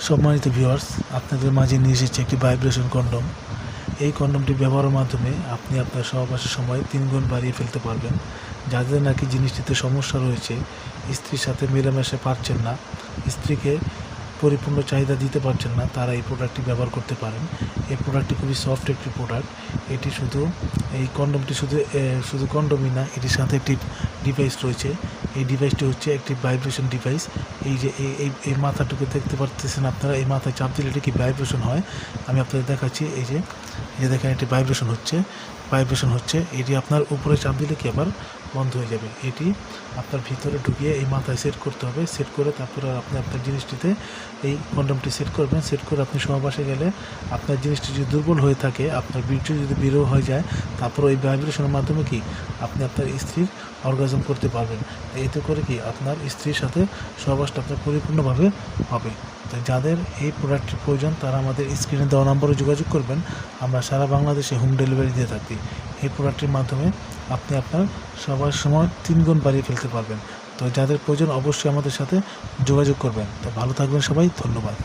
সম্মানিত ভিউয়ার্স, আপনাদের মাঝে নিয়ে এসেছি একটি ভাইব্রেশন কন্ডম। এই কন্ডমটি ব্যবহারের মাধ্যমে আপনি আপনার সহবাসের সময় 3 গুণ বাড়িয়ে ফেলতে পারবেন। যাদের নাকি জিনিসটিতে সমস্যা রয়েছে, স্ত্রীর সাথে মেলামেশা পারছেন না, স্ত্রীকে পরিপূর্ণ চাহিদা দিতে পারছেন না, তারা এই প্রোডাক্টটি ব্যবহার করতে পারেন। এই প্রোডাক্টটি খুবই সফট একটি প্রোডাক্ট। এটি এই কন্ডমটি শুধু কন্ডমই না, এটির সাথে একটি ডিভাইস রয়েছে। এই ডিভাইসটি হচ্ছে একটি ভাইব্রেশন ডিভাইস। এই যে এই মাথাটুকু দেখতে পাচ্ছেন আপনারা, এই মাথায় চাপ দিলে এটি কি ভাইব্রেশন হয়, আমি আপনাদের দেখাচ্ছি। এই যে দেখেন, এটি ভাইব্রেশন হচ্ছে। এটি আপনার উপরে চাপ দিলে কি আবার বন্ধ হয়ে যাবে। এটি আপনার ভিতরে ঢুকিয়ে এই মাথায় সেট করতে হবে। সেট করে তারপরে আপনি আপনার জিনিসটিতে এই কন্ডমটি সেট করবেন। সেট করে আপনি সহবাসে গেলে আপনার জিনিসটি যদি দুর্বল হয়ে থাকে, আপনার বীর্য যদি বিরহ হয়ে যায়, তারপর ওই ভাইব্রেশনের মাধ্যমে কি আপনি আপনার স্ত্রীর অর্গাজম করতে পারবেন। এতে করে কি আপনার স্ত্রীর সাথে সহবাসটা আপনার পরিপূর্ণভাবে হবে। তো যাদের এই প্রোডাক্টের প্রয়োজন, তারা আমাদের স্ক্রিনে দেওয়া নম্বরে যোগাযোগ করবেন। আমরা সারা বাংলাদেশে হোম ডেলিভারি দিয়ে থাকি। এই প্রোডাক্টের মাধ্যমে আপনি আপনার সবার সময় 3 গুণ বাড়িয়ে ফেলতে পারবেন। তো যাদের প্রয়োজন অবশ্যই আমাদের সাথে যোগাযোগ করবেন। তো ভালো থাকবেন সবাই, ধন্যবাদ।